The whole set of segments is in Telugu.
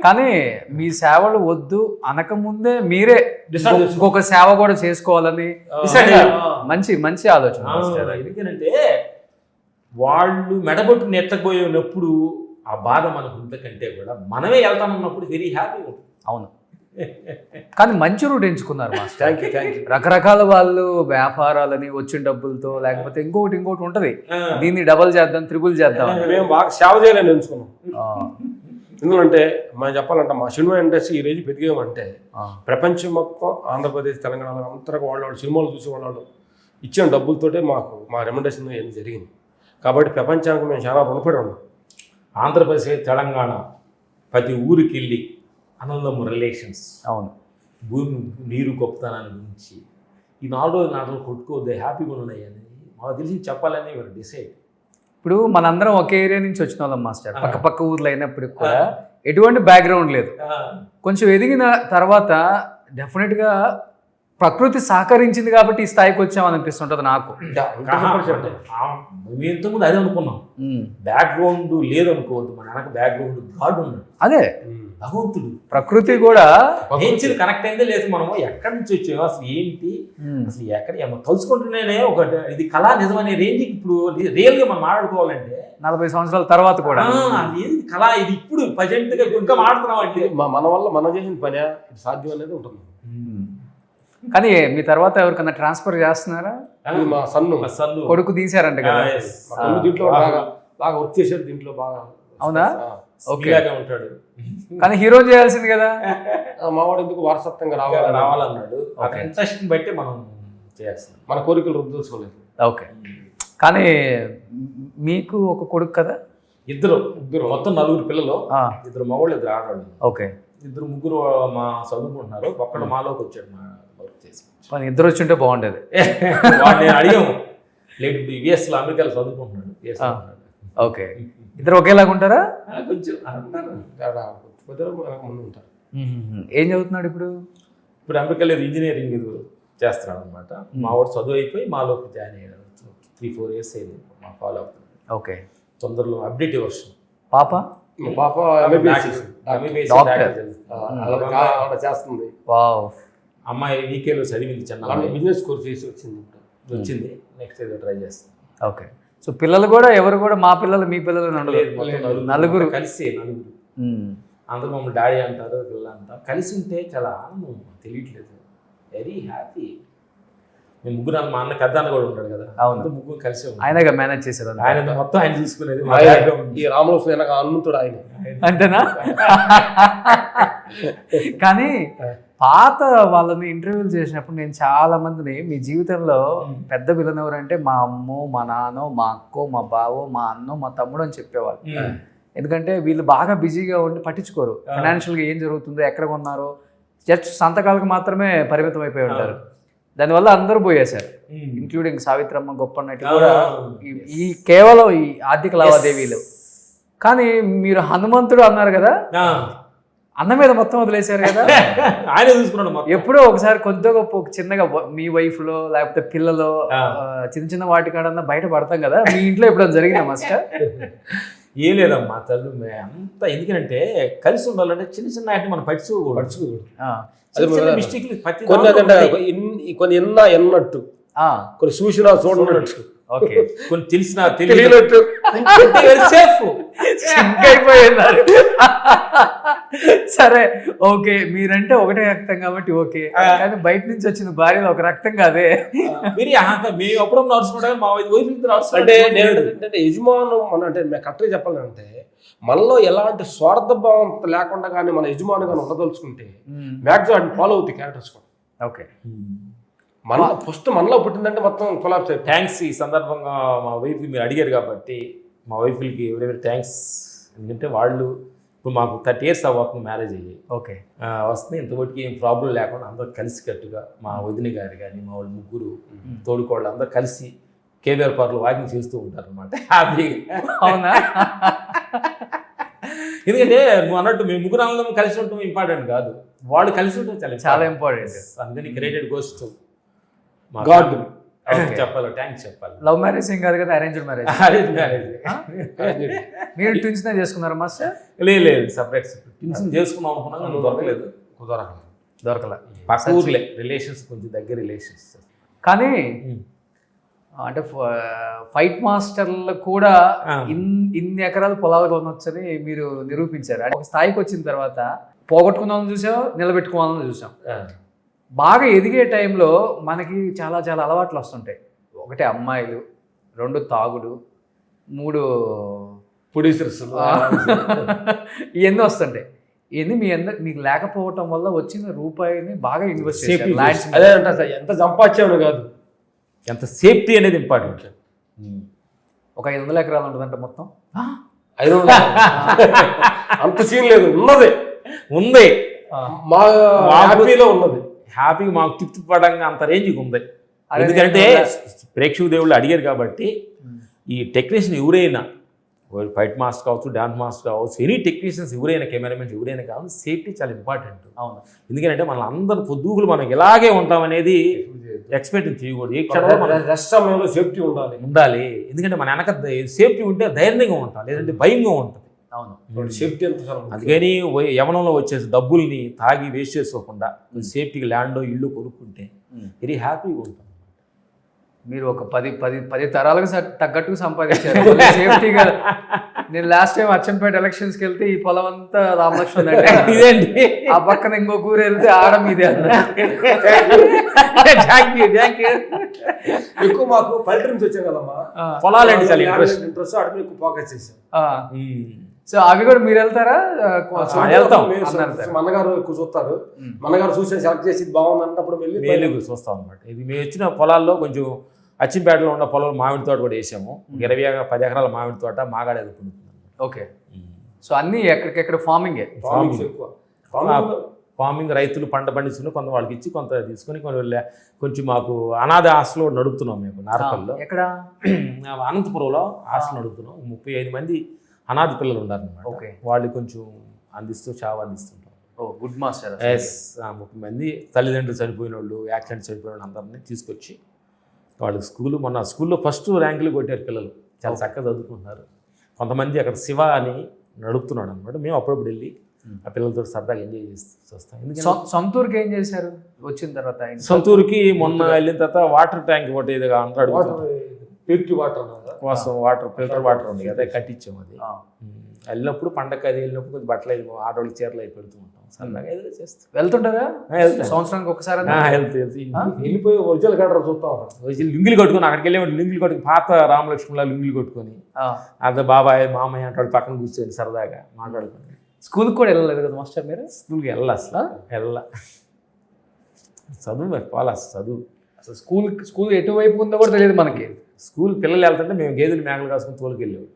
కానీ మీ సేవలు వద్దు అనకముందే మీరే ఇంకొక సేవ కూడా చేసుకోవాలని మంచి మంచి ఆలోచన. ఎందుకంటే వాళ్ళు మెడబొట్టుకుని ఎత్తకపోయినప్పుడు ఆ బాధ మనకు ఉంటకంటే కూడా మనమే వెళ్తామన్నప్పుడు వెరీ హ్యాపీ ఉంటుంది. అవును, కానీ మంచి రూట్ ఎంచుకున్నారు మాస్టర్. Thank you. రకరకాల వాళ్ళు వ్యాపారాలని వచ్చిన డబ్బులతో లేకపోతే ఇంకోటి ఉంటది, దీన్ని డబల్ చేద్దాం త్రిబుల్ చేద్దాం. మేము బాగా సేవ చేయాలని ఎంచుకున్నాం. ఎందుకంటే మనం చెప్పాలంటే మా సినిమా ఇండస్ట్రీ ఈ రోజు పెరిగామంటే ప్రపంచం మొత్తం ఆంధ్రప్రదేశ్ తెలంగాణ అంతా వాళ్ళు సినిమాలు చూసి వాళ్ళు ఇచ్చిన డబ్బులతోటే మాకు మా రెమ్యునరేషన్ ఏం జరిగింది. కాబట్టి ప్రపంచానికి మేము చాలా రుణపడి ఉన్నాం. ఆంధ్రప్రదేశ్ తెలంగాణ ప్రతి ఊరికి వెళ్ళి అన్నదమ్ము రిలేషన్స్, అవును, భూమి నీరు గొప్పతనాన్ని గురించి ఈ 4 రోజులు కొట్టుకోవద్దు, హ్యాపీగా ఉన్నాయి అని మాకు తెలిసి చెప్పాలని ఇవాళ డిసైడ్. ఇప్పుడు మనందరం ఒకే ఏరియా నుంచి వచ్చిన వాళ్ళం మాస్టర్, పక్క పక్క ఊర్లో అయినప్పటికి కూడా ఎటువంటి బ్యాక్గ్రౌండ్ లేదు. కొంచెం ఎదిగిన తర్వాత డెఫినెట్గా ప్రకృతి సహకరించింది కాబట్టి ఈ స్థాయికి వచ్చామని అనిపిస్తుంటది నాకు. మేము ఇంతకుముందు అదే అనుకున్నాం, బ్యాక్గ్రౌండ్ లేదు అనుకోవద్దు, మన వెనక బ్యాక్గ్రౌండ్ గాడ్ ఉన్నాడు, అదే భగవంతుడు, ప్రకృతి కూడా నేచర్ కనెక్ట్ అయిందే లేదు. మనము ఎక్కడి నుంచి వచ్చామో అసలు ఏంటి, అసలు ఎక్కడ తలుచుకుంటున్నానే ఒక ఇది కళా నిజమనే రేంజ్కి ఇప్పుడు రియల్ గా మనం మాట్లాడుకోవాలంటే 40 సంవత్సరాల తర్వాత కూడా ఇది కళ, ఇది ఇప్పుడు ప్రజెంట్ గా ఇంకా మాడుతున్నాం అంటే మన వల్ల మనం చేసిన పని సాధ్యం అనేది ఉంటుంది. కానీ మీ తర్వాత ఎవరికన్నా ట్రాన్స్ఫర్ చేస్తున్నారా? మా సన్ను కొడుకు తీసారంట కదా, దీంట్లో బాగా వర్క్ చేశారు, దీంట్లో బాగా. అవునా? ఓకే, ఉంటాడు. కానీ హీరో చేయాల్సింది కదా. మావాడు ఎందుకు వారసత్వంగా రావాలన్నాడు. ఇంట్రెస్ట్ బట్టి మనం చేయాల్సింది, మన కోరికలు రుద్దుకోలేదు. ఓకే, కానీ మీకు ఒక కొడుకు కదా? ఇద్దరు మొత్తం 4 పిల్లలు, 2 మగవాళ్ళు 2 ఆడవాళ్ళు. ఓకే, 2 ముగ్గురు మా చదువుకుంటున్నారు, ఒక్కడు మాలోకి వచ్చాడు మా వర్క్ చేసి. కానీ 2 వచ్చుంటే బాగుండేది. వాడిని అడిగాము, లేదు యుఎస్లో అమెరికాలో చదువుకుంటున్నాడు. ఓకే, 2 ఒకేలాగా ఉంటారా? కొంచెం ముందు ఉంటారు. ఏం చదువుతున్నాడు ఇప్పుడు? ఇప్పుడు అమెరికాలో ఇంజనీరింగ్ చేస్తున్నాడు అనమాట. మా వాడు చదువు అయిపోయి మాలోకి జాయిన్ అయ్యాడు. 3-4 years అయింది మా ఫాలో అవుతుంది. ఓకే, తొందరలో అప్డేట్ వర్షన్. పాప చేస్తుంది. అమ్మాయి వీకేలో చదివింది, చిన్న బిజినెస్ కోర్స్ చేసి వచ్చింది. నెక్స్ట్ ఏదో ట్రై చేస్తుంది. ఓకే, సో పిల్లలు కూడా ఎవరు కూడా మా పిల్లలు మీ పిల్లలు నలుగురు కలిసి అందరూ మమ్మల్ని డాడీ అంటారు, పిల్లలు అంటారు. కలిసి ఉంటే చాలా ఆనందం, తెలియట్లేదు, వెరీ హ్యాపీ. మేము ముగ్గురు, మా అన్న పెద్ద అన్న కూడా ఉంటాడు కదా, అవును, ముగ్గురు కలిసి ఆయనగా మేనేజ్ చేశారు. ఆయన మొత్తం ఆయన చూసుకునేది. ఈ రాములు హనుమంతుడు ఆయన అంతేనా? కానీ పాత వాళ్ళని ఇంటర్వ్యూలు చేసినప్పుడు నేను చాలా మందిని, మీ జీవితంలో పెద్ద విలన్ ఎవరంటే మా అమ్మో, మా నాన్నో, మా అక్కో, మా బావో, మా అన్నో, మా తమ్ముడు అని చెప్పేవాళ్ళు. ఎందుకంటే వీళ్ళు బాగా బిజీగా ఉండి పట్టించుకోరు ఫైనాన్షియల్గా ఏం జరుగుతుందో, ఎక్కడ కొన్నారో, జస్ట్ సంతకాలకు మాత్రమే పరిమితం అయిపోయి ఉంటారు. దానివల్ల అందరూ పోయేశారు, ఇంక్లూడింగ్ సావిత్రమ్మ, గొప్ప నటి కూడా, ఈ కేవలం ఈ ఆర్థిక లావాదేవీలు. కానీ మీరు హనుమంతుడు అన్నారు కదా, అన్న మీద మొత్తం వదిలేశారు కదా. ఆయన చూసుకున్నాడు. ఎప్పుడో ఒకసారి కొద్దిగా గొప్ప చిన్నగా మీ వైఫ్ లో లేకపోతే పిల్లలో చిన్న చిన్న వాటి కాడన్నా బయట పడతాం కదా, మీ ఇంట్లో ఎప్పుడైనా జరిగిందా మాస్టర్? ఏం లేదమ్మా తల్లు, అంతా ఎందుకంటే కలిసి ఉండాలంటే చిన్న చిన్న వాటిని మనం పడుచుకోకూడదు. కొన్ని ఎన్నట్టు, కొన్ని చూసినా చూడనట్టు, కొన్ని తెలిసినా తెలియనట్టు సరే ఓకే, మీరంటే ఒకటే రక్తం కాబట్టి ఓకే, కానీ బయట నుంచి వచ్చిన భార్యలో ఒక రక్తం కాదే. మేము అప్పుడు నడుచుకుంటాం, మా వైఫ్ అంటే యజమానం మన అంటే కరెక్ట్గా చెప్పాలంటే మనలో ఎలాంటి స్వార్థభావం లేకుండా కానీ మన యజమాని కానీ ఉండదలుచుకుంటే మ్యాక్సిమం వాటిని ఫాలో అవుతాయి క్యారెక్టర్స్ కూడా. ఓకే, మన ఫస్ట్ మనలో పుట్టిందంటే మొత్తం కొలాప్స్ అవుతుంది. థ్యాంక్స్. ఈ సందర్భంగా మా వైఫ్కి మీరు అడిగారు కాబట్టి మా వైఫ్కి ఎవరెవరి థ్యాంక్స్. ఎందుకంటే వాళ్ళు ఇప్పుడు మాకు 30 years అవ్వకు మ్యారేజ్ అయ్యాయి. ఓకే, వస్తుంది ఇంతవరకు ఏం ప్రాబ్లం లేకుండా అందరూ కలిసికట్టుగా, మా వదిన గారు కానీ మా వాళ్ళు ముగ్గురు తోడుకోళ్ళు అందరూ కలిసి కేవీఆర్ పార్క్లో వాకింగ్ చేస్తూ ఉంటారు అనమాట, హ్యాపీగా. అవునా? ఎందుకంటే నువ్వు అన్నట్టు మేము ముగ్గురు అందరం కలిసి ఉండటం ఇంపార్టెంట్ కాదు, వాళ్ళు కలిసి ఉండటం చాలా చాలా ఇంపార్టెంట్. అందుకని క్రియేటెడ్ గోస్ట్ గాడ్ చెప్పాలి, థ్యాంక్స్ చెప్పాలి. లవ్ మ్యారేజ్ ఏం కాదు కదా, అరేంజ్డ్ మ్యారేజ్. Arrange marriage. మీరు ట్విన్స్ చేసుకున్నారా మాస్టర్? లేదు, సపరేట్ ట్విన్స్ చేసుకుందాం అనుకున్నాం కానీ దొరకలేదు. దొరకలే. పక్క ఊర్లే రిలేషన్స్, కొంచెం దగ్గర రిలేషన్స్. కానీ అంటే ఫైట్ మాస్టర్లు కూడా ఇన్ని ఎకరాలు పొలాలు కొనొచ్చని మీరు నిరూపించారు. అంటే ఒక స్థాయికి వచ్చిన తర్వాత పోగొట్టుకున్నామని చూసాం, నిలబెట్టుకోవాలని చూసాం. బాగా ఎదిగే టైంలో మనకి చాలా చాలా అలవాట్లు వస్తుంటాయి. ఒకటి అమ్మాయిలు, 2 తాగుడు, 3 ప్రొడ్యూసర్స్లు ఇవన్నీ వస్తుంటాయి. ఇవన్నీ మీకు లేకపోవటం వల్ల వచ్చిన రూపాయిని బాగా ఇన్వెస్ట్ చేశారు. అదే అంటే ఎంత సంపాదించామని కాదు, ఎంత సేఫ్టీ అనేది ఇంపార్టెంట్. ఒక 500 ఎకరాలు ఉంటుందంట మొత్తం. 500 అంత సీన్ లేదు, ఉంది మా హ్యాపీలో ఉన్నది. హ్యాపీగా మాకు తృప్తి పడంగా అంత రేంజ్కి ఉంది. ఎందుకంటే ప్రేక్షక దేవుళ్ళు అడిగారు కాబట్టి ఈ టెక్నీషియన్ ఎవరైనా, ఫైట్ మాస్టర్ కావచ్చు, డాన్స్ మాస్టర్ కావచ్చు, ఎనీ టెక్నీషియన్స్ ఎవరైనా, కెమెరామెన్స్ ఎవరైనా కావాలి, సేఫ్టీ చాలా ఇంపార్టెంట్. అవును. ఎందుకంటే మన అందరు పొద్దుగులు మనం ఇలాగే ఉంటామనేది ఎక్స్పెక్ట్ చేయకూడదు. ఏ క్షణంలో రెస్ట్ సమయంలో సేఫ్టీ ఉండాలి. ఎందుకంటే మన వెనక సేఫ్టీ ఉంటే ధైర్యంగా ఉంటాం, లేదంటే భయంగా ఉంటుంది. అవును, సేఫ్టీ ఎంత. అందుకని యవనంలో వచ్చేసి డబ్బుల్ని తాగి వేస్ట్ చేసుకోకుండా సేఫ్టీకి ల్యాండ్, ఇల్లు కొనుక్కుంటే వెరీ హ్యాపీగా ఉంటాం. మీరు ఒక 10 తరాలకు తగ్గట్టుకు సంపాదించారు సేఫ్టీగా. నేను లాస్ట్ టైం అచ్చంపేట ఎలక్షన్స్కి వెళ్తే ఈ పొలం అంతా రామలక్ష్మణ్ ఇదేంటి, ఆ పక్కన ఇంకొక ఊరు వెళ్తే ఆడ మీదే ఎక్కువ మాకు పల్లెటూరు వచ్చాం కదమ్మా, పొలాలంటే చాలా ఇంట్రెస్ట్ అటు ఎక్కువ ఫోకస్ చేసాం. సో అవి కూడా మీరు వెళ్తారా? వెళ్తాం. మన్నగారు ఎక్కువ చూస్తారు, మన్నగారు చూసి సెలెక్ట్ చేసి బాగుంది అన్నప్పుడు వెళ్ళి చూస్తాం అనమాట. ఇది మేము వచ్చిన పొలాల్లో కొంచెం అచ్చింపేటలో ఉన్న పొలాలు మామిడి తోట కూడా వేసాము. 10 ఎకరాల మామిడి తోట మాగాడ ఎదుర్కొంటుంది. ఓకే. సో అన్నీ ఎక్కడికెక్కడ ఫార్మింగ్ రైతులు పంట పండించుకుని కొంత వాళ్ళకి ఇచ్చి కొంత తీసుకొని కొంచెం మాకు అనాథ హాస్టల్లో నడుపుతున్నాం మేము నార్కల్లో. ఎక్కడ? అనంతపురంలో హాస్టల్ నడుపుతున్నాం. 35 మంది అనాథ పిల్లలు ఉన్నారనమాట. ఓకే. వాళ్ళు కొంచెం చావు అందిస్తుంటాం. Good master. 30 మంది తల్లిదండ్రులు చనిపోయిన వాళ్ళు, యాక్సిడెంట్ చనిపోయిన వాళ్ళు అందరినీ తీసుకొచ్చి వాళ్ళు మొన్న స్కూల్లో ఫస్ట్ ర్యాంకులు కొట్టారు పిల్లలు. చాలా చక్కగా చదువుకుంటున్నారు. కొంతమంది అక్కడ శివ అని నడుపుతున్నాడు అనమాట. మేము అప్పుడప్పుడు వెళ్ళి ఆ పిల్లలతో సరదాగా ఎంజాయ్ చేస్తూ వస్తాం. ఎందుకంటే సొంతూరుకి ఏం చేశారు వచ్చిన తర్వాత? సొంతూరుకి మొన్న వెళ్ళిన తర్వాత వాటర్ ట్యాంక్ ఒకటి ఏదో అంటాడు కోసం, ఫిల్టర్ వాటర్ ఉంది కదా, కట్టించాము. అది వెళ్ళినప్పుడు పండగ అది వెళ్ళినప్పుడు కొంచెం బట్టలు ఆడవాళ్ళకి చీరలు అవి పెడుతూ ఉంటాం. సరదాగా ఏదో చేస్తాం. వెళ్తుంటారా? సంవత్సరానికి ఒకసారి వెళ్ళిపోయి ఒరిజినల్ కట్టర్ చూస్తాం. లుంగిలు కొట్టుకొని అక్కడికి వెళ్ళే లుంగిలు కొట్టుకుని పాత రామలక్ష్మణులా లుంగిలు కొట్టుకొని అదే బాబాయ్ మామయ్య అంటాడు పక్కన కూర్చొని సరదాగా మాట్లాడుకుని. స్కూల్కి కూడా వెళ్ళలేదు కదా మాస్టర్ మీరు? స్కూల్కి వెళ్ళా చదువు మరి పోలా చదువు. అసలు స్కూల్ ఎటువైపు ఉందో కూడా తెలియదు మనకి. స్కూల్ పిల్లలు వెళ్తుంటే మేము గేదెలు మేకలు కాసుకుని తోలుకి వెళ్ళాము.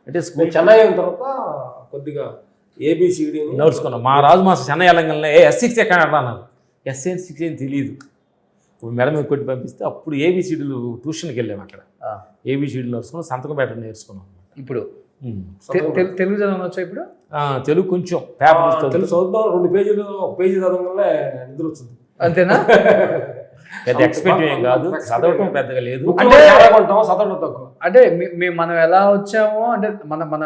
అంటే స్కూల్ చెన్నై అయిన తర్వాత కొద్దిగా ఏబిసిడి నడుచుకున్నాం. మా రాజు మాస్టర్ చెన్నై వెళ్ళంగానే S6 ఎక్కడ అన్నారు. S6 ఏం తెలియదు. మేడం మీద కొట్టి పంపిస్తే అప్పుడు ఏబిసిడీలు ట్యూషన్కి వెళ్ళాము. అక్కడ ఏబిసిడీలు నడుచుకున్నాం, సంతకం పెట్టడం నేర్చుకున్నాం. ఇప్పుడు తెలుగు చదవచ్చా? ఇప్పుడు తెలుగు కొంచెం పేపర్ చదువుతాం. 2 పేజీలు, 1 పేజీ చదవగానే నిద్ర వచ్చింది. అంతేనా? పెద్ద ఎక్స్పెక్ట్ ఏం కాదు, చదవటం పెద్దగా లేదు. అంటే మనం ఎలా వచ్చామో, అంటే మన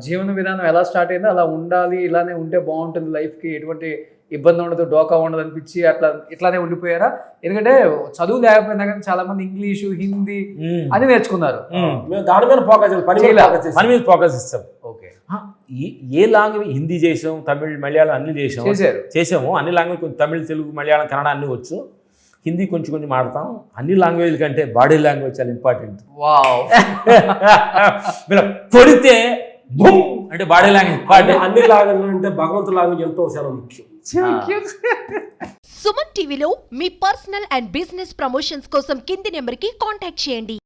జీవన విధానం ఎలా స్టార్ట్ అయిందో అలా ఉండాలి, ఇలానే ఉంటే బాగుంటుంది, లైఫ్కి ఎటువంటి ఇబ్బంది ఉండదు, డోకా ఉండదు అనిపించి ఇట్లానే ఉండిపోయారా? ఎందుకంటే చదువు లేకపోయినా కానీ చాలా మంది ఇంగ్లీషు, హిందీ అని నేర్చుకున్నారు. దాని మీద పని మీద ఫోకస్ ఇస్తాం. ఓకే. ఏ లాంగ్వేజ్ హిందీ చేసాం, తమిళ్, మలయాళం అన్ని చేసాము. అన్ని లాంగ్వేజ్ కొంచెం తమిళ్, తెలుగు, మలయాళం, కన్నడ అన్ని వచ్చు. హిందీ కొంచెం మాడతాం. అన్ని లాంగ్వేజ్ కంటే బాడీ లాంగ్వేజ్ చాలా ఇంపార్టెంట్. మీరు పొడితే అంటే బాడీ లాంగ్వేజ్, అన్ని లాంగ్వేజ్ అంటే భగవంతుల లాంగ్వేజ్ ఎంతో చాలా ముఖ్యం. సుమన్ టీవీలో మీ పర్సనల్ అండ్ బిజినెస్ ప్రమోషన్స్ కోసం కింది నెంబర్కి కాంటాక్ట్ చేయండి.